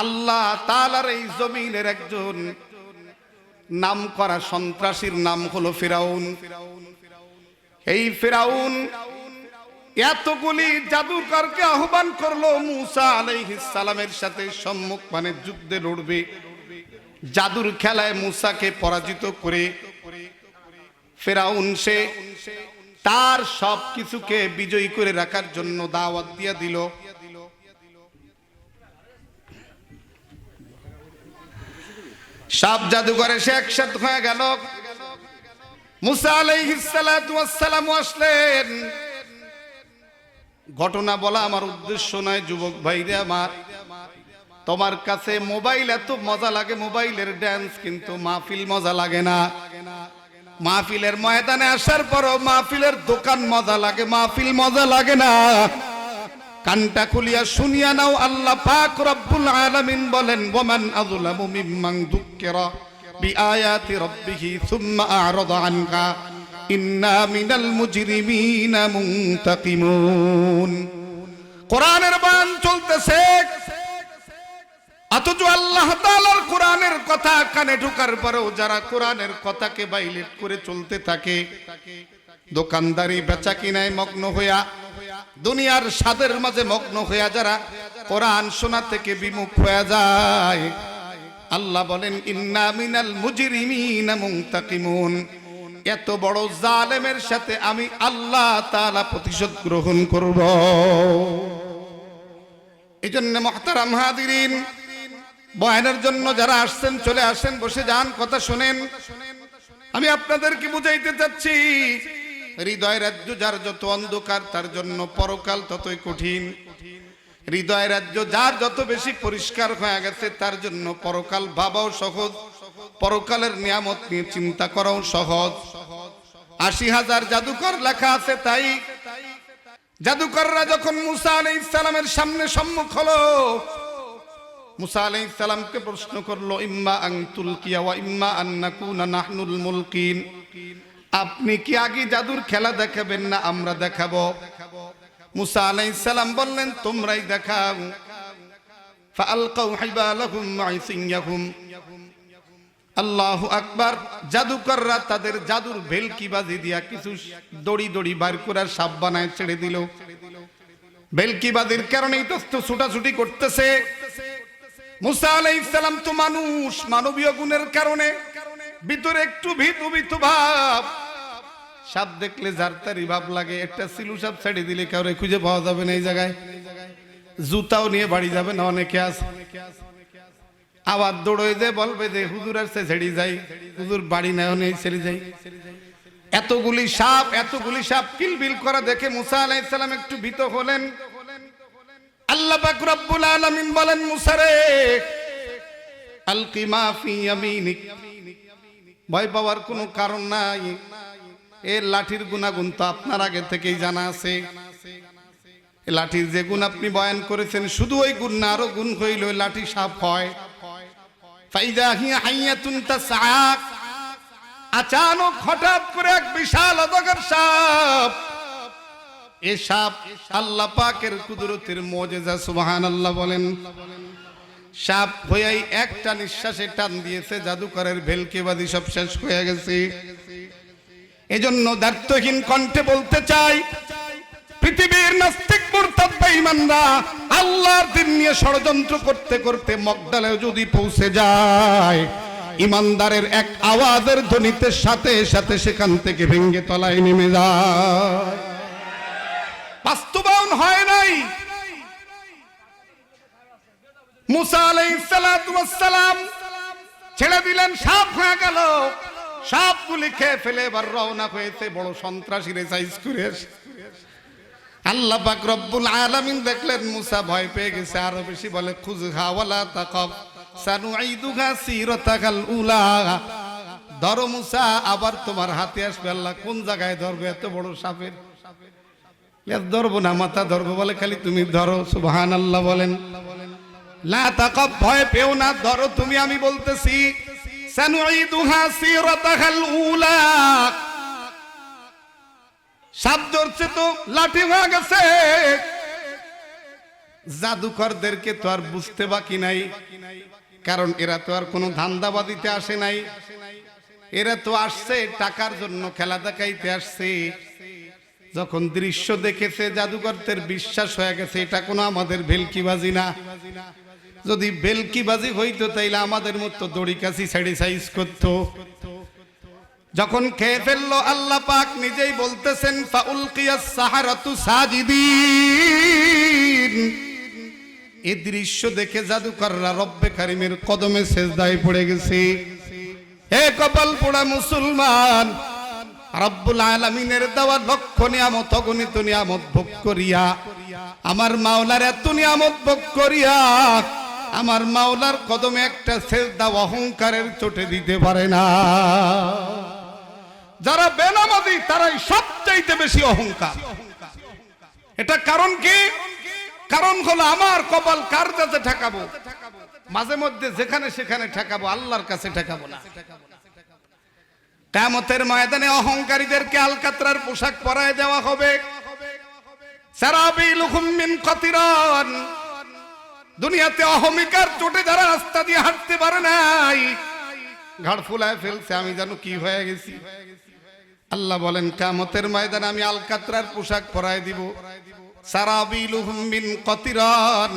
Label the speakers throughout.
Speaker 1: আল্লাহ তাআলার এই জমিনের একজন নামকরা সন্ত্রাসীর নাম হলো ফিরাউন। এই ফিরাউন এতগুলি জাদুকরকে আহ্বান করলো মুসা আলাইহিস সালামের সাথে সম্মুখ মানে যুদ্ধে লড়বে। জাদুর খেলায় মুসাকে পরাজিত করে ফিরাউন সে তার সবকিছুকে বিজয়ী করে রাখার জন্য দাওয়াত দিয়ে দিল। সব জাদুকর এসে একসাথে হয়ে গেল। মুসা আলাইহিস সালাতু ওয়াস সালাম আসলেন। ঘটনা বলা আমার উদ্দেশ্য নয় যুবক ভাইরা আমার, তোমার কাছে মোবাইল এত মজা লাগে, মোবাইলের ড্যান্স, কিন্তু মাহফিল মজা লাগে না। মাহফিলের ময়দানে আসার পরও মাহফিলের দোকান মজা লাগে, মাহফিল মজা লাগে না। কানটা খুলিয়া শুনিয়া নাও, আল্লাহ পাক রব্বুল আলামিন বলেন, ওয়ামান আযলামু মিম্মান যুক্কিরা বিআয়াতি রাব্বিহি সুম্মা আ'রাদা আনহা ইন্না মিনাল মুজরিমিনা মুনতাকিমুন। কোরআনের বায়ান চলতেছে, অথচ আল্লাহ তাআলার কোরআনের কথা কানে ঢোকার পরেও যারা কোরআনের কথাকে ভাইলেট করে চলতে থাকে, দোকানদারি বেচা কিনায় মগ্ন হইয়া, দুনিয়ার স্বাদের মাঝে মগ্ন হইয়া যারা কোরআন শোনা থেকে বিমুখ হয়ে যায়, আল্লাহ বলেন ইন্না মিনাল মুজরিমিনা মুনতাকিমুন। এত বড় জালেমের সাথে আমি আল্লাহ তাআলা প্রতিশোধ গ্রহণ করব। এজন্য মুহতারাম হাজিরিন, বয়ানের জন্য যারা আসছেন চলে আসেন, বসে যান, কথা শুনেন। আমি আপনাদেরকে বুঝাইতে চাচ্ছি, হৃদয় রাজ্য যার যত অন্ধকার তার জন্য পরকাল ততই কঠিন। হৃদয় রাজ্য যার যত বেশি পরিষ্কার হয়ে গেছে তার জন্য পরকাল ভাবাও সহজ, পরকালের নিয়ামত নিয়ে চিন্তা করাও সহজ। ৮০,০০০ জাদুকর লেখা আছে, তাই জাদুকররা যখন মুসা আলাইহিস সালামের সামনে সম্মুখ হলো, মুসা আলাইহিস সালামকে প্রশ্ন করলো, ইম্মা আন তুলকিয়া ওয়া ইম্মা আন নাকুনা নাহনুল মুলকিন। আপনি কি আগে জাদুর খেলা দেখাবেন না আমরা দেখাবো? মুসা আলাইহিস সালাম বললেন, তোমরাই দেখাও। ফাআলকাউ হিবালাহুম মাইসিয়াহুম। আল্লাহু আকবার। জাদুকররা তাদের জাদুর ভেলকিবাজি দিয়া কিছু দড়ি দড়ি বার করে সাপ বানায় ছেড়ে দিল। ভেলকিবাজির কারণেই তো ছুটাছুটি করতেছে। মুসা আলাইহিস সালাম তো মানুষ, মানবীয় গুণের কারণে ভিতরে একটু ভীতু ভীতু ভাব। সাপ দেখলে যার তারই ভাব লাগে। একটা সিলু সাপ ছেড়ে দিলে কাউরে খুঁজে পাওয়া যাবে না এই জায়গায়, জুতাও নিয়ে বাড়ি যাবে না অনেকে আছে। আবার দৌড়ে যে বলবে যে হুজুর আসছে ছেড়ে যাই, হুজুর বাড়ি নেও নেই ছেড়ে যাই। এতগুলি সাপ কিলবিল করা দেখে মুসা আলাইহিস সালাম একটু ভীত হলেন। আল্লাহ পাক রব্বুল আলামিন বলেন, মুসা রে, আলকি মা ফি ইয়ামিনিক। ভয় পাওয়ার কোনো কারণ নাই। এর লাঠির গুণাগুণ তো আপনার আগে থেকেই জানা আছে। লাঠির যে গুণ আপনি বয়ান করেছেন, শুধু ওই গুণ না, আরো গুণ হইল লাঠি সাপ হয়। ফাইদা হিয়া হাইয়াতুন তাসআ। আচানক হঠাৎ করে এক বিশাল অজগর সাপ। এই সাপ আল্লাহ পাকের কুদরতের মুজিজা, সুবহানাল্লাহ বলেন। সাপ হইয়াই একটা নিঃশ্বাসে টান দিয়েছে, জাদুকরের ভেলকিবাজি সব শেষ হয়ে গেছে। এজন্য দায়িত্বহীন কণ্ঠে বলতে চাই, পৃথিবীর নাস্তিক মুরতাদ বেঈমানরা আল্লাহর দ্বীন নিয়ে ষড়যন্ত্র করতে করতে মগডালে যদি পৌঁছে যায়, ইমানদারের এক আওয়াজের ধ্বনিতে সাথে সাথে সেখান থেকে ভেঙে তলায় নেমে যায়। বাস্তবায়ন হয় নাই। মুসা আলাইহিস সালাতু ওয়াস সালাম ছেড়ে দিলেন, সাপ হয়ে গেল। সাপগুলি খেয়ে ফেলে এবার রওনা হয়েছে বড় সন্ত্রাসীরে সাইজ করে। আল্লাহ পাক রব্বুল আলামিন দেখলেন মুসা ভয় পেয়ে গেছে, আরো বেশি বলে, খুযহা ওয়ালা তাকাফ সানুঈদুহা সিরাতাকাল উলা। ধরো মুসা, আবার তোমার হাতে আসবে। আল্লাহ কোন জায়গায় ধরবে? এত বড় সাপের ধরবো না, মাথা ধরবো বলে, খালি তুমি ধরো। সুবহানাল্লাহ বলেন। লা তাকাফ, ভয় পেও না, ধরো তুমি, আমি বলতেছি। সানুঈদুহা সিরাতাকাল উলা। সাপ ধরছে তো লাঠি হয়ে গেছে। জাদুকরদেরকে তো আর বুঝতে বাকি নাই, কারণ এরা তো আর কোনো ধান্দাবাদিতে আসে নাই, এরা তো আসছে টাকার জন্য, খেলা দেখাইতে আসছে। যখন দৃশ্য দেখেছে জাদুকরদের বিশ্বাস হয়ে গেছে এটা কোনো আমাদের ভেলকিবাজি না। যদি ভেলকিবাজি হইতো তাইলে আমাদের মতো দড়ি কাছি ছেড়ে সাইজ করতো। যখন খেয়ে ফেললো আল্লাহ পাক নিজেই বলতেছেন ফাউলকিয়াস সাহারাতু সাজিদিন। এই দৃশ্য দেখে জাদুকররা রব্বে কারিমের কদমে সেজদায় পড়ে গেছে। হে কপাল পোড়া মুসলমান, রব্বুল আলামিনের দেওয়া লক্ষ নিয়ামত অগণিত নিয়ামত ভোগ করিয়া, আমার মাওলার এত নিয়ামত ভোগ করিয়া আমার মাওলার কদমে একটা সেজদা অহংকারের চোটে দিতে পারে না। যারা বেনামাজি তারাই সবচাইতে বেশি অহংকার। এটা কারণ কি? কারণ হলো আমার কপাল কার কাছে ঠেকাবো? মাঝে মধ্যে যেখানে সেখানে ঠেকাবো, আল্লাহর কাছে ঠেকাবো না। কিয়ামতের ময়দানে অহংকারীদেরকে আলকাতরার পোশাক পরায় দেওয়া হবে। সারাবিলুহুম মিন কাতিরান। দুনিয়াতে অহমিকার চোটে যারা রাস্তা দিয়ে হাঁটতে পারে নাই, ঘাড় ফুলায় ফেলছে, আমি জানো কি হয়ে গেছি। আল্লাহ বলেন কিয়ামতের ময়দানে আমি আলকাতরার পোশাক পরায় দিব। সারাবিলুহুম মিন কাতিরান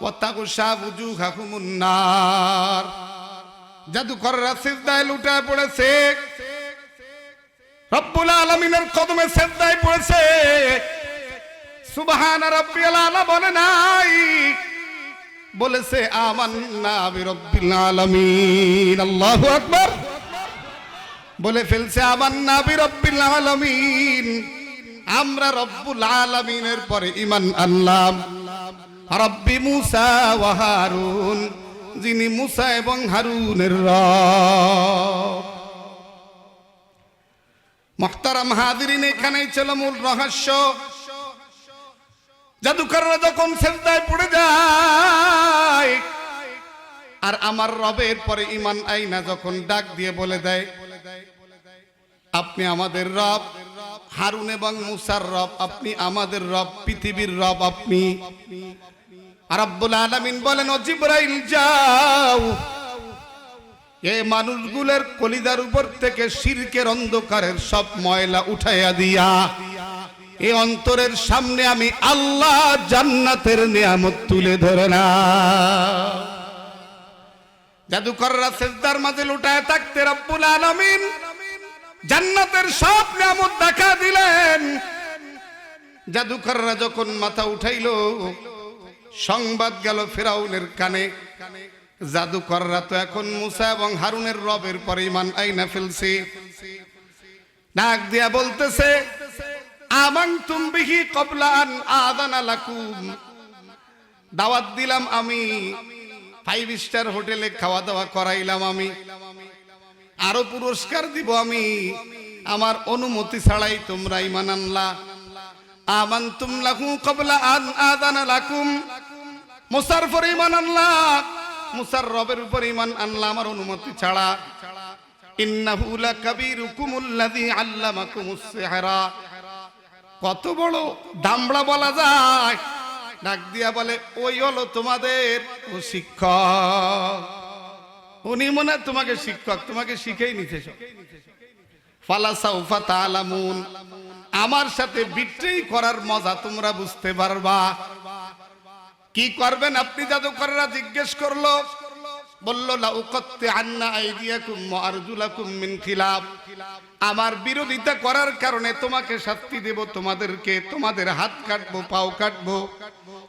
Speaker 1: ওয়া তাগশা বুজুহাহুমুন নার। জাদুকররা সিজদায় লুটায় পড়েছে, রব্বুল আলামিনের কদমে সিজদায় পড়েছে। সুবহান রাব্বিয়াল আলা বলে নাই, বলেছে আমান্না বিরব্বিল আলামিন। আল্লাহু আকবার। বলে ফেলছে আমান্না বিরব্বিল আলামিন, আমরা রব্বুল আলামিনের পরে ঈমান আনলাম। রব্বি মুসা ওয়া হারুন, যিনি মুসা এবং হারুনের রব। মুহতারাম হাজিরিন, এখানেই ছিল মূল রহস্য। জাদুকররা যখন সিজদায় পড়ে যায় আর আমার রবের পরে ঈমান আইনা যখন ডাক দিয়ে বলে দেয় আপনি আমাদের রব, হারুন এবং মুসার রব আপনি, আমাদের রব, পৃথিবীর রব আপনি। রব্বুল আলামিন বলেন ও জিবরাইল যাও, এই মানুষগুলোর কলিজার উপর থেকে শিরকের অন্ধকারের সব ময়লা উঠাইয়া দিয়া এই অন্তরের সামনে আমি আল্লাহ জান্নাতের নিয়ামত তুলে ধরে না। জাদুকররা সিজদার মাঝে লুটায় থাকতে রব্বুল আলামিন জান্নাতের সব নিয়ামত দেখা দিলেন। জাদুকররা যখন মাথা উঠাইলো সংবাদ গেল ফিরাউনের কানে, জাদুকররা তো এখন মুসা এবং হারুনের রবের পরে ঈমান আইনা ফেলছে। ডাক দিয়া বলতেছে আমানতুম বিহি ক্বাবলা আন আযানা লাকুম। দাওয়াত দিলাম আমি, 5 স্টার হোটেলে খাওয়া দাওয়া করাইলাম আমি, আরো পুরস্কার দিব আমি, আমার অনুমতি ছাড়াই তোমরা ঈমান আনলা। আমানতুম লাহু ক্বাবলা আন আযানা লাকুম। মুসার উপর ঈমান আনলা, মুসার রবের উপর ঈমান আনলা আমার অনুমতি ছাড়া। ইন্নাহু লাকাবীরুকুমুল্লাযী আল্লামাকুমুস সিহরা। কত বড় দামড়া বলা যায়। ডাক দিয়া বলে ওই হলো তোমাদের শিক্ষক, উনি মনে তোমাকে শিক্ষক, তোমাকে শিখেই নিতেছ। ফালাসাউফা তাআলামুন, আমার সাথে বিট্রেই করার মজা তোমরা বুঝতে পারবা। কি করবেন আপনি? জাদুকররা জিজ্ঞেস করলো, বলল লা উকাত্তি আন্না আইদিয়াকুম ওয়া আরজুলাকুম মিন খিলাফ। আমার বিরোধিতা করার কারণে তোমাকে শাস্তি দেব, তোমাদেরকে, তোমাদের হাত কাটবো, পাও কাটবো।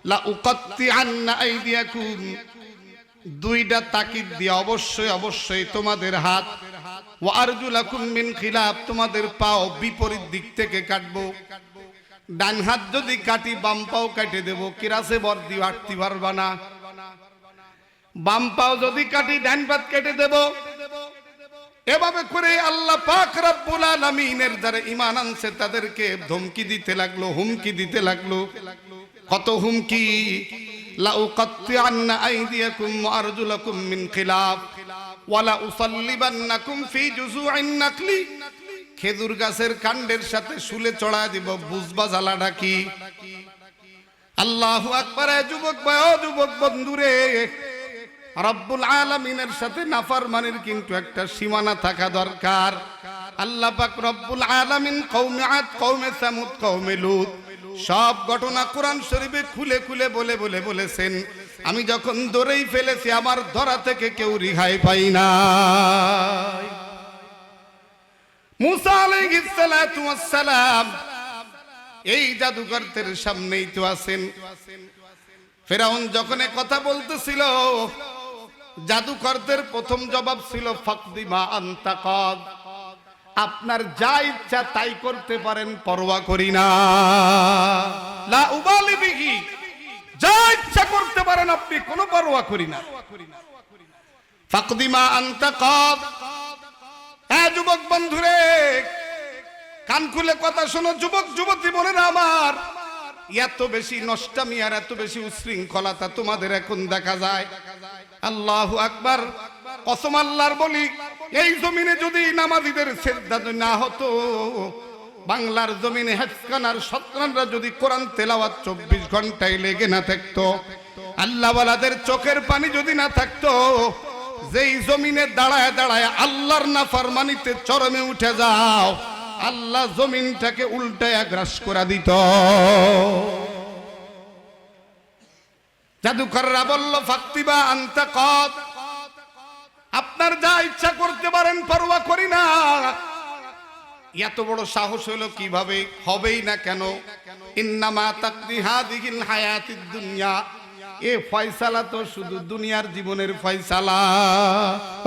Speaker 1: লা উকাত্তি আন্না আইদিয়াকুম, দুইটা তাকিদ দিয়ে অবশ্যই অবশ্যই তোমাদের হাত, ওয়া আরজুলাকুম মিন খিলাফ, তোমাদের পাও বিপরীত দিক থেকে কাটবো। ডান হাত যদি কাটি বাম পাও কেটে দেব, কিরাসে বর দিয়ে আটতে পারবা না। বাম পাও যদি কাটি ডান পাত কেটে দেব। এভাবে করে আল্লাহ পাক রব্বুল আলামিনের যারা ঈমান আনছে তাদেরকে ধমকি দিতে লাগলো, হুমকি দিতে লাগলো। কত হুমকি! লা উকাত্তিআন্না আইদিয়াকুম ওয়া আরজুলাকুম মিন খিলাফ ওয়া লা উসাল্লিবান্নাকুম ফি জুযুইন নাকলি। খেজুর গাছের কাণ্ডের সাথে শুলে চড়ায় দিব, বুঝবা জ্বালাটা কি। আল্লাহু আকবার। যুবক ভাই, ও যুবক বন্ধুরে, রব্বুল আলামিনের সাথে নাফরমানির কিন্তু একটা সীমানা থাকা দরকার। আল্লাহ পাক রব্বুল আলামিন কওমে আদ, কওমে সামুদ, কওমে লূত সব ঘটনা কোরআন শরীফে খুলে খুলে বলেছেন। আমি যখন ধরেই ফেলেছি, আমার ধরা থেকে কেউ রেহাই পাই না। মুসা আলাইহিস সালাতু ওয়াস সালাম এই জাদুকরদের সামনেই তো আছেন। ফেরাউন যখন কথা বলতেছিল, জাদুকরদের প্রথম জবাব ছিল ফাকদি মা আনতা কাদ, আপনার যা ইচ্ছা তাই করতে পারেন, পরোয়া করি না। লা উবালি বিহি, যা ইচ্ছা করতে পারেন আপনি, কোনো পরোয়া করি না। ফাকদি মা আনতা কাদ। হ্যাঁ যুবক বন্ধুরে, কান খুলে কথা শোনো। যুবক যুবতী বোনেরা আমার, এত বেশি নষ্টামি আর এত বেশি উশৃঙ্খলতা তোমাদের এখন দেখা যায়। আল্লাহু আকবার। কসম আল্লাহর বলি, এই জমিনে যদি নামাজীদের সিজদা না হতো, বাংলার জমিনে হেফখানার সন্তানরা যদি কোরআন তেলাওয়াত 24 ঘন্টায় লেগে না থাকতো, আল্লাহওয়ালাদের চোখের পানি যদি না থাকতো, যেই জমিনে দাঁড়ায় দাঁড়ায় আল্লাহর নাফরমানিতে চরমে উঠে যাও, আল্লাহ জমিনটাকে উল্টায়া গ্রাস করে দিত। জাদুকররা বলল ফাকতিবা আনতা কাদ, আপনার যা ইচ্ছা করতে পারেন, পরোয়া করি না। এত বড় সাহস হলো কিভাবে? হবেই না কেন? ইন্নামা তাকদি হাযিহিল হায়াতিদ দুনিয়া, এ ফয়সালা তো শুধু দুনিয়ার জীবনের ফয়সালা।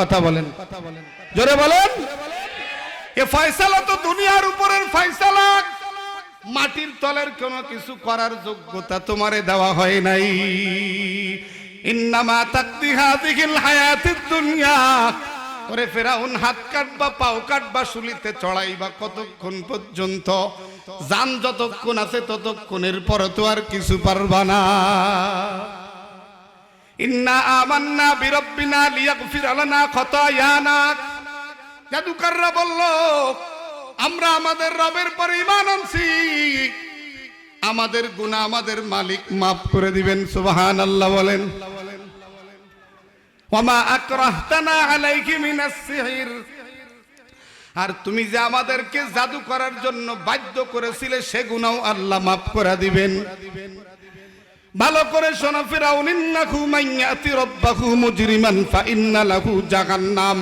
Speaker 1: কথা বলেন, জোরে বলেন। এ ফয়সালা তো দুনিয়ার উপরের ফয়সালা। মাটির তলের কোনো কিছু করার যোগ্যতা তোমারে দেওয়া হয় নাই। ইন্নামা তাকদি হাযিহিল হায়াতিদ দুনিয়া। ওরে ফেরাউন, হাত কাটবা, পাও কাটবা, শুলিতে চড়াইবা কতক্ষণ পর্যন্ত? জান যতক্ষণ আছে ততক্ষণের পর তো আর কিছু পারবা না। ইন্না আমান্না বিরাব্বিনা লিয়াগফির লানা খাতায়ানা। জাদুকররা বলল, আমরা আমাদের রবের পর ঈমান আনছি, আমাদের গুনাহ আমাদের মালিক মাফ করে দিবেন। সুবহানাল্লাহ বলেন। ওয়ামা আকরাহতানা আলাইহি মিনাস সিহর, আর তুমি যে আমাদেরকে জাদু করার জন্য বাধ্য করেছিলে, সে গুনাহ আল্লাহ মাফ করে দিবেন। ভালো করে শোনো ফিরাউন, ইন্নাহু মাইয়াতি রাব্বাহু মুজরিমান ফাইন্না লাহু জাহান্নাম।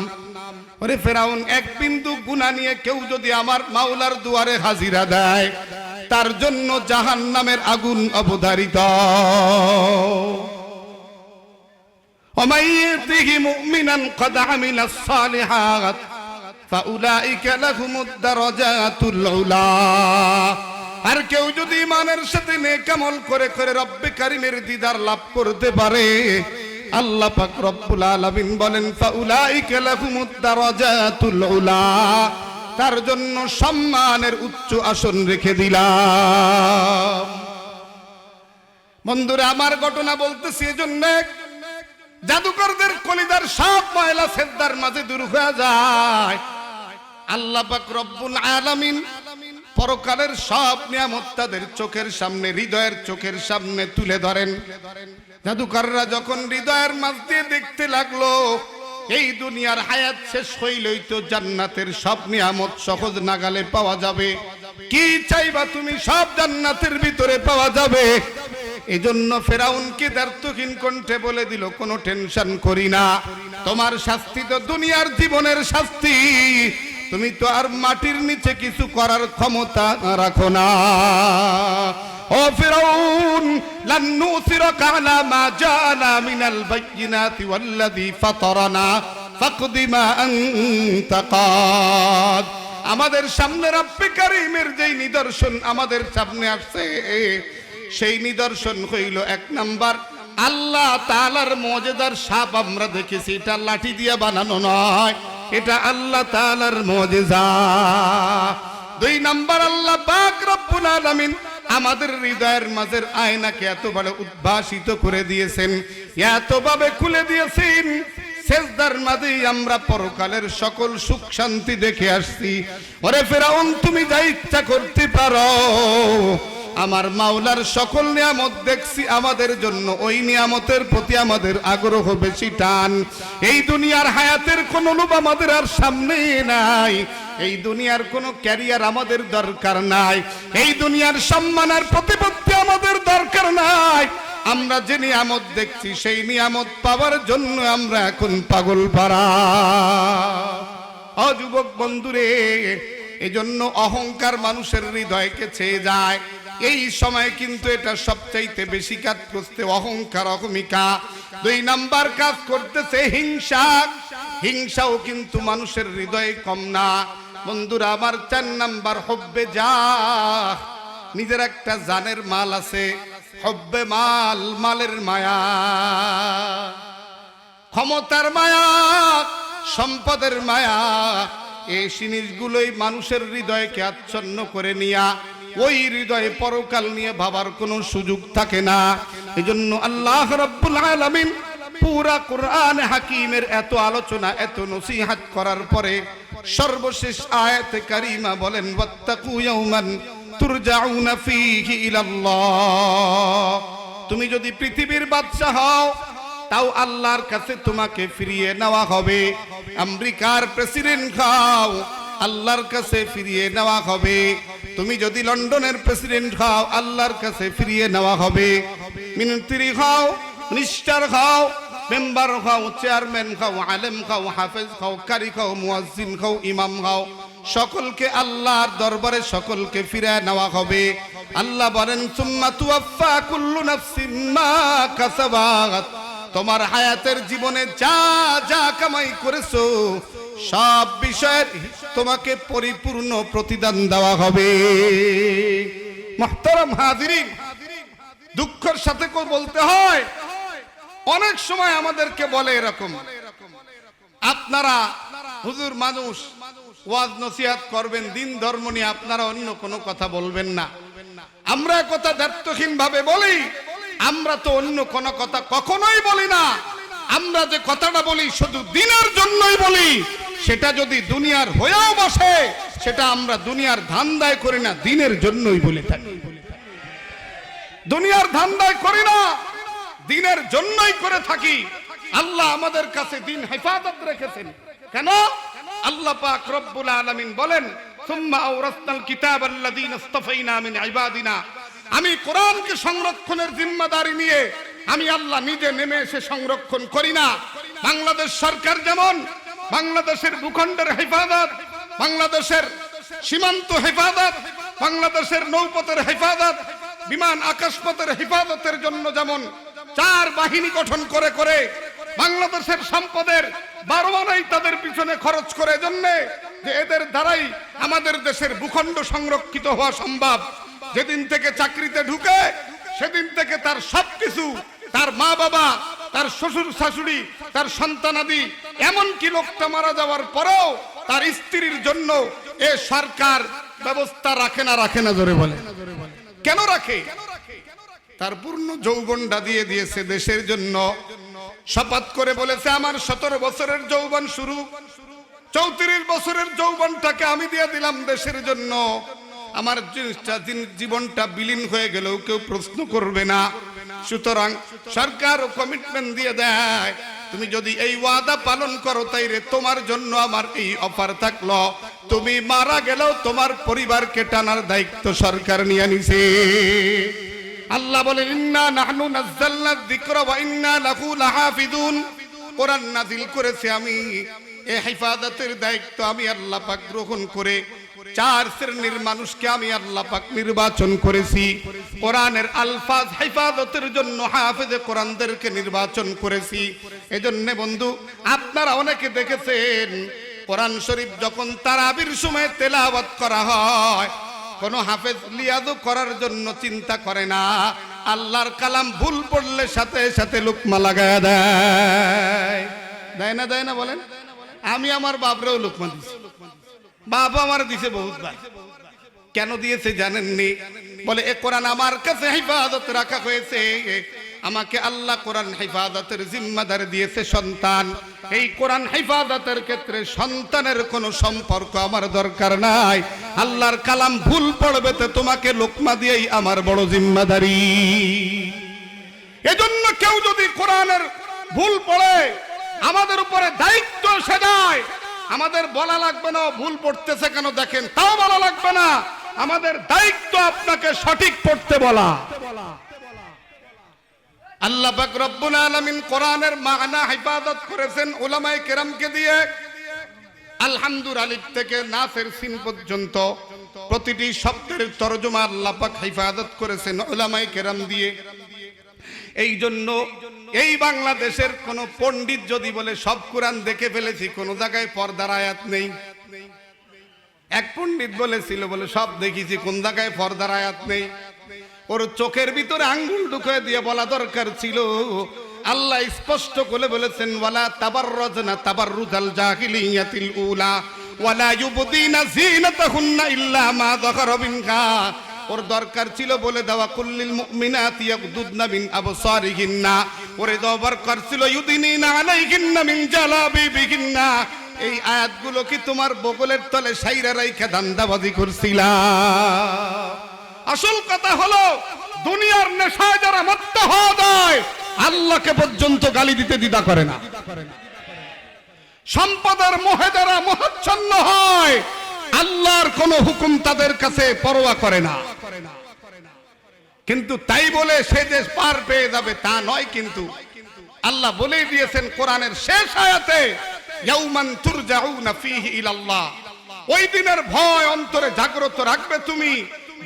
Speaker 1: ওরে ফেরাউন, এক বিন্দু গুনাহ নিয়ে কেউ যদি আমার মাওলার দুয়ারে হাজিরা দেয়, তার জন্য জাহান্নামের আগুন অবধারিত। ওমাইয়াতিহি মুমিনান কদ আমিলাস সালিহাত ফাউলাইকা লাহুমুদ দারাজাতুল উলা। আর কেউ যদি ঈমানের সাথে নেক আমল করে করে রব্বে কারীমের দিদার লাভ করতে পারে, আল্লাহ পাক রব্বুল আলামিন বলেন ফাউলাইকা লাহুমুদ দারাজাতুল উলা, তার জন্য সম্মানের উচ্চ আসন রেখে দিলাম। বন্ধুরা আমার, ঘটনা বলতেছি এজন্য, জাদুকরদের কলিজার সব ময়লা সেজদার মাঝে দূর হয়ে যায়। আল্লাহ পাক রব্বুল আলামিন পরকালের সব নিয়ামত তাদের চোখের সামনে, হৃদয়ের চোখের সামনে তুলে ধরেন। জাদুকররা যখন হৃদয়ের মাঝ দিয়ে দেখতে লাগলো, এই দুনিয়ার হায়াত শেষ হইলেই তো জান্নাতের সব নিয়ামত সহজ নাগালে পাওয়া যাবে। কি চাইবা তুমি, সব জান্নাতের ভিতরে পাওয়া যাবে। এজন্য ফেরাউনকে দ্বার্থহীন কণ্ঠে বলে দিল, কোনো টেনশন করি না, তোমার শাস্তি তো দুনিয়ার জীবনের শাস্তি, তুমি তো আর মাটির নিচে কিছু করার ক্ষমতা রাখো না। ও ফিরাউন, লান নুসিরাকা আলা মা জাআনা মিনাল বাইয়িনাতি ওয়াল্লাযী ফাতারানা ফাকদি মা আনতা কাদ। আমাদের সামনে রব্বে কারীমের যেই নিদর্শন আমাদের সামনে আসছে, সেই নিদর্শন হইল এক নাম্বার, আল্লাহ তাআলার মুজিজার সাপ আমরা দেখেছি, এটা লাঠি দিয়ে বানানো নয়, এটা আল্লাহ তাআলার মুজিজা। দুই নাম্বার, আল্লাহ পাক রব্বুল আলামিন আমাদের হৃদয়ের মাঝের আয়নাকে এত বড় উদ্ভাসিত করে দিয়েছেন, এতভাবে খুলে দিয়েছেন, সেজদার মাঝে আমরা পরকালের সকল সুখ শান্তি দেখে আসছি। ওরে ফেরাউন, তুমি যা ইচ্ছা করতে পারো, আমার মাওলার সকল নিয়ামত দেখছি আমাদের জন্য, ওই নিয়ামতের প্রতি আমাদের আগ্রহ বেশি টান। এই দুনিয়ার হায়াতের কোনো লোভ আমাদের আর সামনে নাই, এই দুনিয়ার কোনো ক্যারিয়ার আমাদের দরকার নাই, এই দুনিয়ার সম্মান আর প্রতিপত্তি আমাদের দরকার নাই। আমরা যে নিয়ামত দেখছি সেই নিয়ামত পাওয়ার জন্য আমরা এখন পাগল পারা। যুবক বন্ধুরে, এজন্য অহংকার মানুষের হৃদয়কে ছেয়ে যায়। এই সময় কিন্তু এটা সবচাইতে বেশি কাজ করতে অহংকার, অহমিকা। 2 নাম্বার কাজ করতেছে হিংসা। হিংসাও কিন্তু মানুষের হৃদয়ে কম না বন্ধুরা আমার। 4 নাম্বার হব্বে যা, নিজের একটা জানের মাল আছে, হব্বে মাল, মালের মায়া, ক্ষমতার মায়া, সম্পদের মায়া। এই জিনিসগুলোই মানুষের হৃদয়কে আচ্ছন্ন করে নিয়া ওই হৃদয়ে পরকাল নিয়ে ভাবার কোনো সুযোগ থাকে না। এজন্য আল্লাহ রাব্বুল আলামিন পুরা কোরআন হাকিমের এত আলোচনা, এত নসিহত করার পরে সর্বশেষ আয়াতে কারিমা বলেন, ওয়াত্তাকু ইয়াওমান তুরজাউনা ফীহি ইলাল্লাহ। তুমি যদি পৃথিবীর বাদশা হও, তাও আল্লাহর কাছে তোমাকে ফিরিয়ে নেওয়া হবে। আমেরিকার প্রেসিডেন্ট হও, আল্লাহর কাছে ফিরিয়ে নেওয়া হবে। তুমি যদি লন্ডনের প্রেসিডেন্ট হও, আল্লাহর কাছে ফিরিয়ে নেওয়া হবে। মন্ত্রী হও, মিনিস্টার হও, মেম্বার হও, চেয়ারম্যান হও, আলেম হও, হাফেজ হও, কারি হও, মুয়াজ্জিন হও, ইমাম হও, সকলকে আল্লাহর দরবারে সকলকে ফিরিয়ে নেওয়া হবে। আল্লাহ বলেন, সুম্মা তুওয়াফা কুল্লু নাফসিন মা কাসাবাত। তোমার হায়াতের জীবনে যা যা কামাই করেছো সব বিষয়ের তোমাকে পরিপূর্ণ প্রতিদান দেওয়া হবে। মুহতারাম হাজিরিন, দুঃখের সাথে বলতে হয়, অনেক সময় আমাদেরকে বলে এরকম, আপনারা হুজুর মানুষ ওয়াজ নসিহত করবেন, দিন ধর্ম নিয়ে আপনারা অন্য কোনো কথা বলবেন না। আমরা কথা দায়িত্বহীন ভাবে বলি, আমরা তো অন্য কোনো কথা কখনোই বলি না। আমরা যে কথাটা বলি শুধু দিনের জন্যই বলি। সেটা যদি দুনিয়ার হয়েও বসে, সেটা আমরা দুনিয়ার ধান্দায় করি না, দিনের জন্যই বলে থাকি। দুনিয়ার ধান্দায় করি না, দিনের জন্যই করে থাকি। আল্লাহ আমাদের কাছে দিন হেফাজত রেখেছেন। কেন? আল্লাহ পাক রব্বুল আলামিন বলেন, সুম্মা আওরাসনাল কিতাবাল্লাযীনা ইসতাফাইনা মিন ইবাদিনা। আমি কোরআনকে সংরক্ষণের জিম্মাদারি নিয়ে আমি আল্লাহ নিজে নেমে এসে সংরক্ষণ করি না। বাংলাদেশ সরকার যেমন বাংলাদেশের ভূখণ্ডের হেফাজত, বাংলাদেশের সীমান্ত হেফাজত, বাংলাদেশের নৌপথের হেফাজত, বিমান আকাশপথের হেফাজতের জন্য যেমন 4 বাহিনী গঠন করে করে বাংলাদেশের সম্পদের 12 আনাই তাদের পিছনে খরচ করে, জন্য যে এদের দ্বারাই আমাদের দেশের ভূখণ্ড সংরক্ষিত হওয়া সম্ভব। যেদিন থেকে চাকরিতে ঢুকে সেদিন থেকে তার সবকিছু, তার মা বাবা, তার শ্বশুর শাশুড়ি, তার সন্তানাদি, এমনকি লোকটা মারা যাওয়ার পরেও তার স্ত্রীর জন্য এ সরকার ব্যবস্থা রাখে না। রাখে না? জোরে বলে। কেন রাখে? তার পূর্ণ যৌবনটা দিয়ে দিয়েছে দেশের জন্য। শপথ করে বলেছে, আমার 17 বছরের যৌবন শুরু, 34 বছরের যৌবনটাকে আমি দিয়ে দিলাম দেশের জন্য। আমার জীবনটা বিলীন হয়ে গেলেও কেউ প্রশ্ন করবে না। সুতরাং সরকার কমিটমেন্ট দিয়ে দেয়, তুমি যদি এই ওয়াদা পালন করো, তাইরে তোমার জন্য আমার এই অফার থাকলো, তুমি মারা গেলেও তোমার পরিবারকে টানার দায়িত্ব সরকার নিয়ে নিছে। আল্লাহ বলেন, ইন্না নাহনু নাযালনা যিকরা ওয়া ইন্না লাহু লাহাফিজুন। কোরআন নাযিল করেছে আমি, এই হেফাজতের দায়িত্ব আমি আল্লাহ পাক গ্রহণ করে 4 শ্রেণীর মানুষকে আমি আল্লাহ পাক নির্বাচন করেছি। কোরআনের আলফাজ হেফাজতের জন্য হাফেজে কোরআনদেরকে নির্বাচন করেছি। এজন্য বন্ধু, আপনারা অনেকে দেখেছেন কোরআন শরীফ যখন তারাবির সময় তেলাওয়াত করা হয়, কোন হাফেজ লিয়াদু করার জন্য চিন্তা করে না। আল্লাহর কালাম ভুল পড়লে সাথে সাথে লুকমা লাগায় দেয়। দেয় না? দেয় না? বলেন। আমি আমার বাপরেও লুকমা দিছি, বাবা আমার দিছে বহুতবার। কেন দিয়েছে জানেননি? বলে এ কোরআন আমার কাছে হেফাজত রাখা হয়েছে, আমাকে আল্লাহ কোরআন হেফাজতের জিম্মাদার দিয়েছে সন্তান। এই কোরআন হেফাজতের ক্ষেত্রে সন্তানের কোনো সম্পর্ক আমার দরকার নাই। আল্লাহর কালাম ভুল পড়বে তো তোমাকে লোকমা দিয়েই আমার বড় জিম্মাদারি। এজন্য কেউ যদি কোরআনের ভুল পড়ে আমাদের উপরে দায়িত্ব এসে যায়, আমাদের বলা লাগবে না ভুল পড়তেছে কেন দেখেন, তাও বলা লাগবে না। আমাদের দায়িত্ব আপনাকে সঠিক পড়তে বলা। আল্লাহ পাক রব্বুল আলামিন কোরআনের মানা হেফাজত করেছেন উলামায়ে কেরামকে দিয়ে। আলহামদুর আলিফ থেকে নাসের সিন পর্যন্ত প্রতিটি শব্দের তরজমা আল্লাহ পাক হেফাজত করেছেন উলামায়ে কেরাম দিয়ে। এই জন্য এই বাংলাদেশের কোন পণ্ডিত যদি বলে সব কোরআন দেখে ফেলেছি, কোন জায়গায় পর্দার আয়াত নেই। এক পণ্ডিত বলেছিল বলে সব দেখেছি, কোন জায়গায় পর্দার আয়াত নেই। ওর চোখের ভিতরে আঙ্গুল ঢুকে দিয়ে বলা দরকার ছিল, আল্লাহ স্পষ্ট করে বলেছেন ওয়ালা তাবাররাজনা তাবাররুজাল জাহিলিয়াতিল উলা ওয়ালা ইউবদিনা যিনাতাহুন্না ইল্লা মা যাকারা মিনহা। ওর দরকার ছিল বলে দেওয়া কুল্লিল মুমিনাতি ইয়াগদুদনা মিন আবসারিহিন্না। ওরে দরকার ছিল ইউদিনিনা আলাইহিন্না মিন জালাবিবিহিন্না। এই আয়াতগুলো কি তোমার বগলের তলে সাইরা রাইখা দান্দাবাজি করছিলা? আসল কথা হলো দুনিয়ার নেশায় যারা মত্ত হয়ে যায় আল্লাহকে পর্যন্ত গালি দিতে দ্বিধা করে না। সম্পদের মোহে যারা মোহাচ্ছন্ন হয় আল্লাহর কোন হুকুম তাদের কাছে পরোয়া করে না। কিন্তু তাই বলে সে দেশ পার পেয়ে যাবে তা নয়। কিন্তু আল্লাহ বলেই দিয়েছেন কোরআনের শেষ আয়াতে, ইয়াউমান তুরজাউনা ফীহি ইলাল্লাহ। ওই দিনের ভয় অন্তরে জাগ্রত রাখবে তুমি,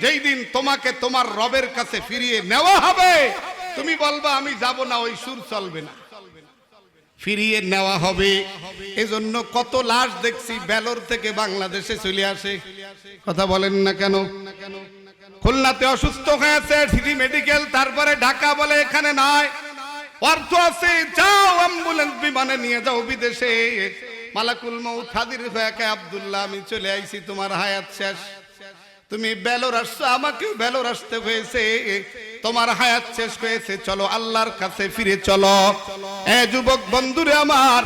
Speaker 1: যেই দিন তোমাকে তোমার রবের কাছে ফিরিয়ে নেওয়া হবে। তুমি বলবা আমি যাব না, ওই সুর চলবে না, ফিরিয়ে নেওয়া হবে। এজন্য কত লাশ দেখছি বেলোর থেকে বাংলাদেশে চলে আসে। কথা বলেন না কেন? খুলনাতে অসুস্থ হয়েছে সিটি মেডিকেল, তারপরে ঢাকা বলে এখানে নয়, অর্থ আছে যাও অ্যাম্বুলেন্স বিমানে নিয়ে যাও বিদেশে। মালাকুল মউত হাজির হয়ে কে আব্দুল্লাহ আমি চলে আইছি, তোমার হায়াত শেষ। তুমি বেলোর আসছো, আমাকেও বেলোর আসতে হয়েছে, তোমার হায়াত শেষ হয়েছে, চলো আল্লাহর কাছে ফিরে চলো। এ যুবক বন্ধুরে আমার,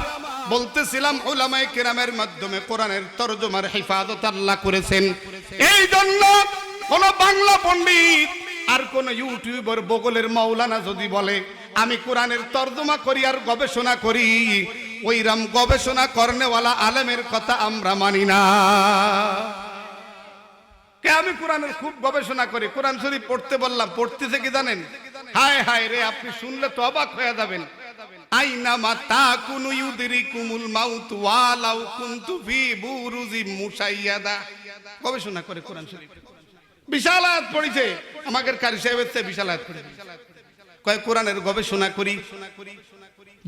Speaker 1: বলতেছিলাম উলামায়ে কেরামের মাধ্যমে কোরআনের তরজমার হেফাজত আল্লাহ করেছেন। এই জন্য কোন বাংলা পণ্ডিত আর কোন ইউটিউবার বগলের মাওলানা যদি বলে আমি কোরআনের তরজমা করি আর গবেষণা করি, ওইরাম গবেষণা করনেওয়ালা আলেমের কথা আমরা মানি না। কে আমি কোরআনের খুব গবেষণা করি, কোরআন শরীফ পড়তে বললাম, পড়তেছে কি জানেন? হায় হায় রে, আপনি শুনলে তো অবাক হয়ে যাবেন। আইনা মাতা কুনু ইউদরিকুমুল মাউত ওয়ালাউ কুনতু ফি বুরুজিম মুশাইয়াদা। গবেষণা করে কোরআন শরীফ, বিশাল আয়াত পড়িছে, আমাদের কারি সাহেবের চেয়ে বিশাল আয়াত পড়ে কয় কোরআনের গবেষণা করি।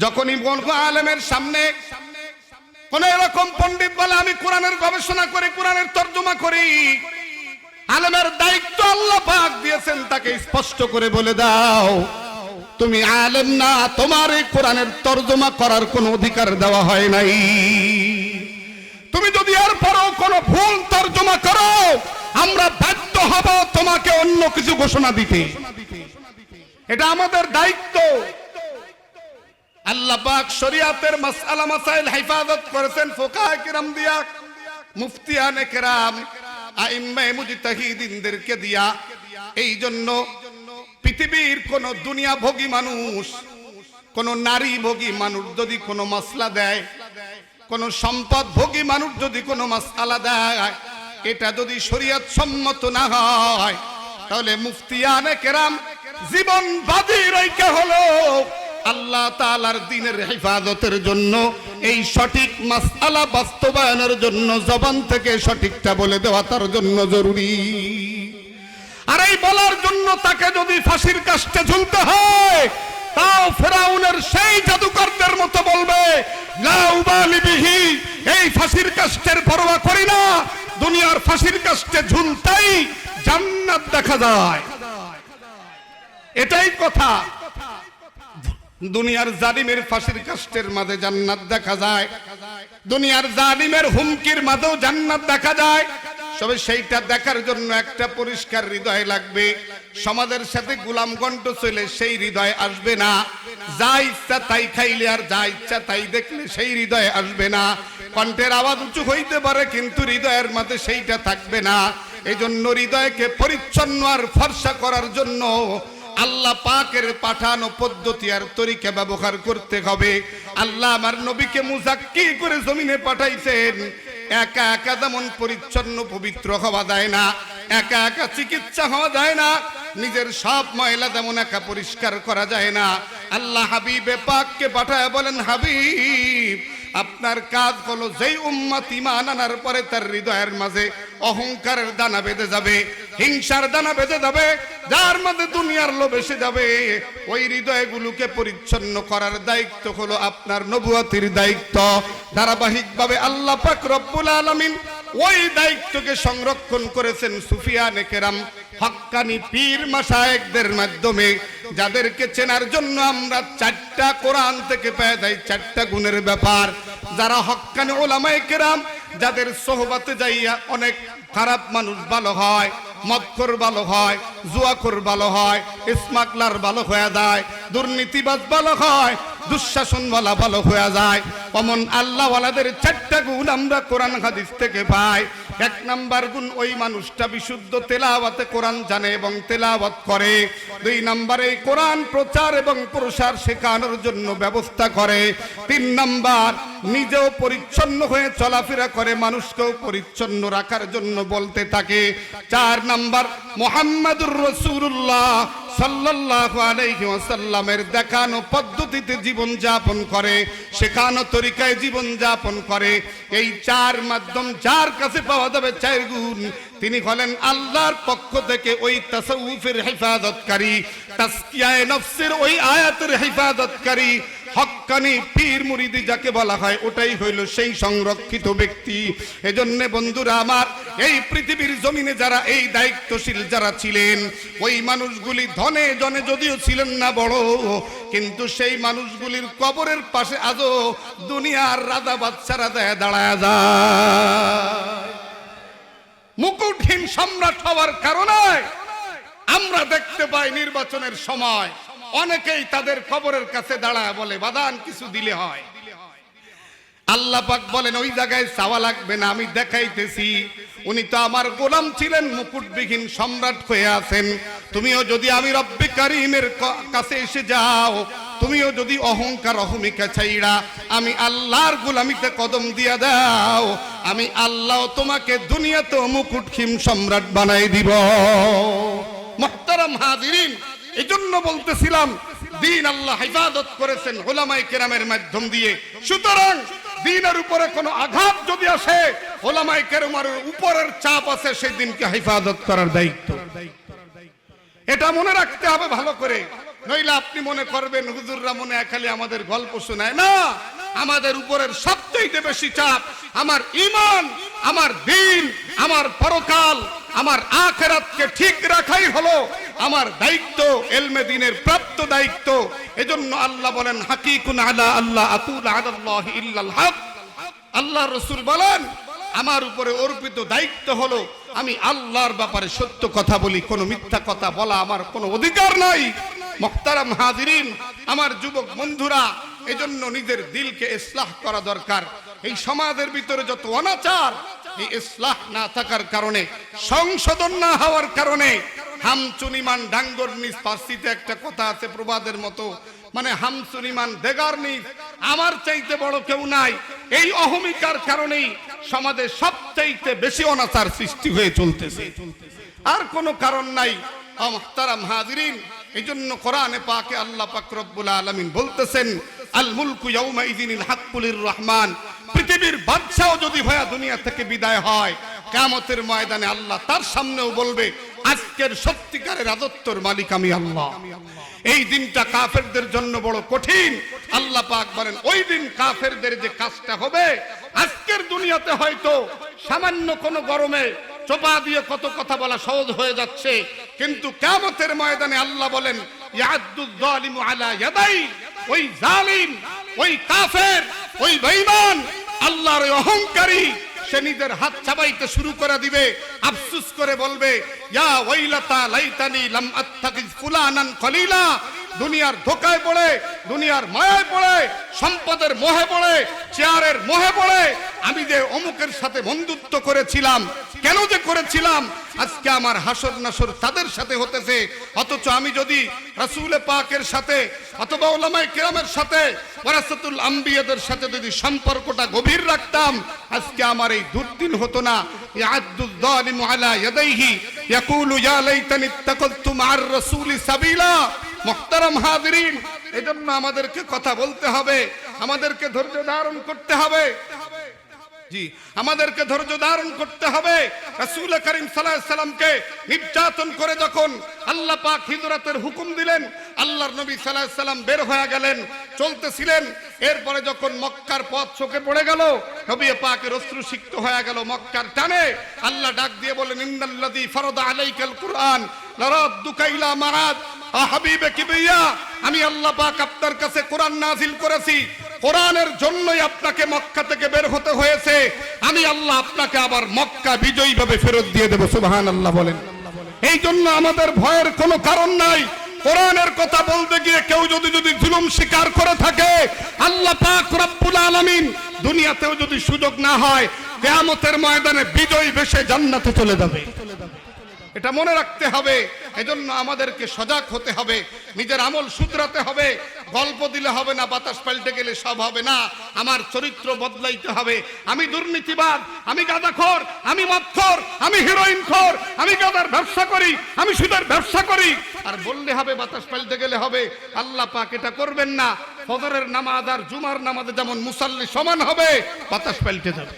Speaker 1: যখনই বলবো আলেমের সামনে কোন এরকম পণ্ডিত বলে আমি কোরআনের গবেষণা করি, কোরআনের তরজমা করি, আলেমের দায়িত্ব আল্লাহ পাক দিয়েছেন, তাকে স্পষ্ট করে বলে দাও তুমি আলেম না, তোমার এই কোরআনের তরজমা করার কোনো অধিকার দেওয়া হয় নাই। তুমি যদি এর পরও কোনো ভুল তরজমা করো আমরা বাধ্য হব তোমাকে অন্য কিছু ঘোষণা দিতে। এটা আমাদের দায়িত্ব। আল্লাহ পাক শরীয়তের মাসআলা মাসাইল হেফাজত করেছেন ফুকাহা কিরাম দিয়া, মুফতিয়ানে কেরাম, আইম্মায়ে মুজতাহিদিনদেরকে দিয়া। এই জন্য পৃথিবীর কোন দুনিয়া ভোগী মানুষ, কোন নারী ভোগী মানুষ যদি কোনো মাসলা দেয়, কোন সম্পদ ভোগী মানুষ যদি কোনো মাসআলা দেয়, এটা যদি শরীয়ত সম্মত না হয় তাহলে মুফতিয়ানে কেরাম জীবন বাজি রেখে হলো আল্লাহ তাআলার দ্বীনের হেফাজতের জন্য, এই সঠিক মাসআলা বাস্তবায়নের জন্য জবান থেকে সঠিকটা বলে দেওয়া তার জন্য জরুরি। আর এই বলার জন্য তাকে যদি ফাঁসির কাস্টে ঝুলতে হয় তাও ফেরাউনের সেই জাদুকরদের মতো বলবে লা উবালি বিহি, এই ফাঁসির কাস্টের পরোয়া করি না, দুনিয়ার ফাঁসির কাস্টে ঝুলতেই জান্নাত দেখা যায়। এটাই কথা। দুনিয়ার জালিমের ফাঁসির কাষ্ঠের মাঝে জান্নাত দেখা যায়, দুনিয়ার জালিমের হুমকির মাঝেও জান্নাত দেখা যায়। তবে সেইটা দেখার জন্য একটা পরিষ্কার হৃদয় লাগবে। সমাজের সাথে গোলাম কণ্ঠ চলে সেই হৃদয় আসবে না। যা ইচ্ছা তাই খাইলে আর যা ইচ্ছা তাই দেখলে সেই হৃদয় আসবে না। কণ্ঠের আওয়াজ উঁচু হইতে পারে, কিন্তু হৃদয়ের মাঝে সেইটা থাকবে না। এই জন্য হৃদয়কে পরিচ্ছন্ন আর ফর্সা করার জন্য আল্লাহ পাকের পাঠানো পদ্ধতি আর তরিকা ব্যবহার করতে হবে। আল্লাহ আমার নবীকে মুজাক্কি করে জমিনে পাঠাইছেন। একা একা যেমন পরিচ্ছন্ন পবিত্র হওয়া যায় না, একা একা চিকিৎসা হওয়া যায় না, নিজের সব ময়লা যেমন একা পরিষ্কার করা যায় না, আল্লাহ হাবিবে পাককে পাঠায় বলেন, হাবিব আপনার কাজ হলো যেই উম্মত ঈমান আনার পরে তার হৃদয়ের মাঝে অহংকারের দানা বেঁধে যাবে, হিংসার দানা বেঁধে যাবে, যার মধ্যে দুনিয়ার লোভ এসে যাবে, ওই হৃদয়গুলোকে পরিচ্ছন্ন করার দায়িত্ব হলো আপনার নবুয়তির দায়িত্ব। ধারাবাহিকভাবে আল্লাহ পাক রব্বুল আলামিন ওই দায়িত্বকে সংরক্ষণ করেছেন সুফিয়ানে কেরাম, হক্কানি পীর মাশায়েখদের মাধ্যমে, যাদেরকে চেনার জন্য আমরা 4টা কোরআন থেকে পেয়ে যাই 4টা গুণের ব্যাপার। যারা হক্কানি ওলামায়ে কেরাম, যাদের সোহবতে যাইয়া অনেক খারাপ মানুষ ভালো হয়, মদখোর ভালো হয়, জুয়াখোর ভালো হয়, স্মাগলার ভালো হয়ে যায়, দুর্নীতিবাজ ভালো হয়, দুঃশাসনওয়ালা ভালো হয়ে যায়। অমন আল্লাহওয়ালাদের 4টা গুণ আমরা কোরআন হাদিস থেকে পাই। 1 নাম্বার গুণ, ওই মানুষটা বিশুদ্ধ তেলাওয়াতে কোরআন জানে এবং তেলাওয়াত করে। 2 নাম্বারে কোরআন প্রচার এবং প্রসার শেখানোর জন্য ব্যবস্থা করে। 3 নাম্বার, নিজেও পরিচ্ছন্ন হয়ে চলাফেরা করে, মানুষকেও পরিচ্ছন্ন রাখার জন্য বলতে থাকে। 4 নাম্বার, মুহাম্মাদুর রাসূলুল্লাহ সাল্লাল্লাহু আলাইহি ওয়াসাল্লামের দেখানো পদ্ধতিতে জীবন যাপন করে, শেখানো তরিকায় জীবন যাপন করে। এই 4 মাধ্যম যার কাছে পাওয়া যাবে 4 গুণ, তিনি হলেন আল্লাহর পক্ষ থেকে ওই তাসাউফের হেফাজতকারী, তাসকিয়ায়ে নফসের ওই আয়াতের হেফাজতকারী। হক্কানি পীর মুরিদি যাকে বলা হয়, ওটাই হইল সেই সংরক্ষিত ব্যক্তি। এজন্য বন্ধুরা আমার, এই পৃথিবীর জমিনে যারা এই দায়িত্বশীল যারা ছিলেন, ওই মানুষগুলি ধনে জনে যদিও ছিলেন না বড়, কিন্তু সেই মানুষগুলির কবরের পাশে আজও দুনিয়ার রাজা বাদশারা দাঁড়ায় যায়। মুকুটহীন সম্রাট হওয়ার কারণে আমরা দেখতে পাই নির্বাচনের সময় অনেকেই তাদের কবরের কাছে দাঁড়ায় বলে, বাদান কিছু দিলে হয়। আল্লাহ পাক বলেন, ওই জায়গায় চাওয়া লাগবে না, আমি দেখাইতেছি। উনি তো আমার গোলাম ছিলেন, মুকুটবিহীন সম্রাট হয়ে আছেন। তুমিও যদি আমি রব্বে কারীমের কাছে এসে যাও, তুমিও যদি অহংকার অহমিকা ছাইড়া আমি আল্লাহর গোলামিতে কদম দিয়া দাও, আমি আল্লাহ তোমাকে দুনিয়াতে মুকুটহীন সম্রাট বানাই দিব। মুহতারাম হাজিরিন, এই জন্য বলতেছিলাম, দিন আল্লাহ হেফাজত করেছেন উলামায়ে কেরামের মাধ্যম দিয়ে। সুতরাং দিনের উপরে কোনো আঘাত যদি আসে, উলামায়ে কেরামের উপরের চাপ আছে, সেই দিনকে হেফাজত করার দায়িত্ব। এটা মনে রাখতে হবে ভালো করে, নইলে আপনি মনে করবেন হুজুররা মনে খালি আমাদের গল্প শোনায়। না, আমাদের উপরের সবচেয়ে বেশি চাপ আমার ঈমান, আমার দ্বীন, আমার পরকাল, আমার আখিরাতকে ঠিক রাখাই হলো আমার দায়িত্ব, ইলমে দ্বীনের প্রাপ্ত দায়িত্ব। এজন্য আল্লাহ বলেন, হাকিকুন আলা আল্লাহ আকুল আলাল্লাহি ইল্লাল হক। আল্লাহ রাসূল বলেন, আমার উপরে অর্পিত দায়িত্ব হলো আমি আল্লাহর ব্যাপারে সত্য কথা বলি, কোনো মিথ্যা কথা বলা আমার কোনো অধিকার নাই। মুহতারাম হাজিরিন, আমার যুবক বন্ধুরা, এজন্য নিজের দিলকে ইসলাহ করা দরকার। এই সমাজের ভিতরে যত অনাচার, এই ইসলাহ না থাকার কারণে, সংশোধন না হওয়ার কারণে, হামচুনিমান ডাঙ্গর নিজ, পার্সিতে একটা কথা আছে প্রবাদের মতো, মানে হামচুনিমান দেগার নিজ, আমার চাইতে বড় কেউ নাই। এই অহমিকার কারণেই সমাজে সবচাইতে বেশি অনাচার সৃষ্টি হয়ে চলতেছে, আর কোনো কারণ নাই। মুহতারাম হাজিরিন, এইজন্য কোরআনে পাকে আল্লাহ পাক রব্বুল আলামিন বলতেছেন, আল মুলকু ইয়াউমা ইযিনিল হাক্কুলির রহমান। পৃথিবীর বাদশাও যদি হয়ে দুনিয়া থেকে বিদায় হয়, কিয়ামতের ময়দানে আল্লাহ তার সামনেও বলবে, আজকের সত্যিকারের রাজত্বের মালিক আমি আল্লাহ। এই দিনটা কাফেরদের জন্য বড় কঠিন। আল্লাহ পাক বলেন, ওই দিন কাফেরদের যে কাজটা হবে, আজকের দুনিয়াতে হয়তো সামান্য কোনো গরমে চোপা দিয়ে কত কথা বলা সহজ হয়ে যাচ্ছে, কিন্তু কিয়ামতের ময়দানে আল্লাহ বলেন, ইয়াদুয যালিমু আলা ইয়াদাই, ওই জালিম, ওই কাফের, ওই বেঈমান, আল্লাহর অহংকারী, সে নিজের হাত চাবাইতে শুরু করে দিবে, আফসোস করে বলবে ইয়া ওয়াইলাতা লাইতানি লাম আত্তাকিজ ফুলানান খলিলা। দুনিয়ার ধোকায় পড়ে, দুনিয়ার মায়ায় পড়ে, সম্পদের মোহে পড়ে, চেয়ারের মোহে পড়ে আমি যে অমুকের সাথে বন্ধুত্ব করেছিলাম, কেন যে করেছিলাম, আজকে আমার হাসর নাসর তাদের সাথে হতেছে। অথচ আমি যদি রাসূল পাকের সাথে অথবা উলামায়ে কিরামের সাথে, ওয়ারাসাতুল আম্বিয়াদের সাথে যদি সম্পর্কটা গভীর রাখতাম, আজকে আমার এই দুর্দিন হতো না। ইয়াদুয যালিমু আলা ইয়াদাইহি ইয়াকুলু ইয়া লাইতানি ইত্তাকালতু মা'আর রাসূলি সাবিলা। মুহতারাম হাজিরিন, এজন্য আমাদেরকে কথা বলতে হবে, আমাদেরকে ধৈর্য ধারণ করতে হবে। জি, আমাদেরকে ধৈর্য ধারণ করতে হবে। রাসূল করিম সাল্লাল্লাহু আলাইহি সাল্লামকে নির্যাতন করে যখন আল্লাহ পাক হিজরতের হুকুম দিলেন, আল্লাহর নবী সাল্লাল্লাহু আলাইহি সাল্লাম বের হয়ে গেলেন, চলতেছিলেন। এরপরে যখন মক্কার পথ চোখে পড়ে গেল, নবী পাকের অশ্রু সিক্ত হয়ে গেল মক্কার টানে। আল্লাহ ডাক দিয়ে বলেন ইন্নাল্লাযী ফারাদা আলাইকাল কুরআন লারাদ্দুকা ইলা মাআদ হাবিবে কিবরিয়া। আমি আল্লাহ পাক আপনার কাছে কোরআন নাজিল করেছি, কোরআনের জন্যই আপনাকে মক্কা থেকে বের হতে হয়েছে। আমি আল্লাহ আপনাকে আবার মক্কা বিজয়ী ভাবে ফেরত দিয়ে দেব। সুবহানাল্লাহ বলেন। এই জন্য আমাদের ভয়ের কোনো কারণ নাই। কোরআনের কথা বলতে গিয়ে কেউ যদি জুলুম স্বীকার করে থাকে, আল্লাহ পাক রব্বুল আলামিন দুনিয়াতেও যদি সুযোগ না হয়, কিয়ামতের ময়দানে বিজয়ী বেশে জান্নাতে চলে যাবে। এটা মনে রাখতে হবে। এজন্য আমাদেরকে সজাগ হতে হবে, নিজের আমল শুধরাতে হবে। গল্প দিলে হবে না, বাতাস পাল্টে গেলে সব হবে না। আমার চরিত্র বদলাইতে হবে। আমি দুর্নীতিবাদ, আমি গাঁজাখোর, আমি মদখোর, আমি হিরোইনখোর, আমি গাঁজার ব্যবসা করি, আমি সুদের ব্যবসা করি, আর বললে হবে বাতাস পাল্টে গেলে হবে? আল্লাহ পাক এটা করবেন না। ফজরের নামাজ আর জুমার নামাজে যেমন মুসাল্লি সমান হবে, বাতাস পাল্টে যাবে।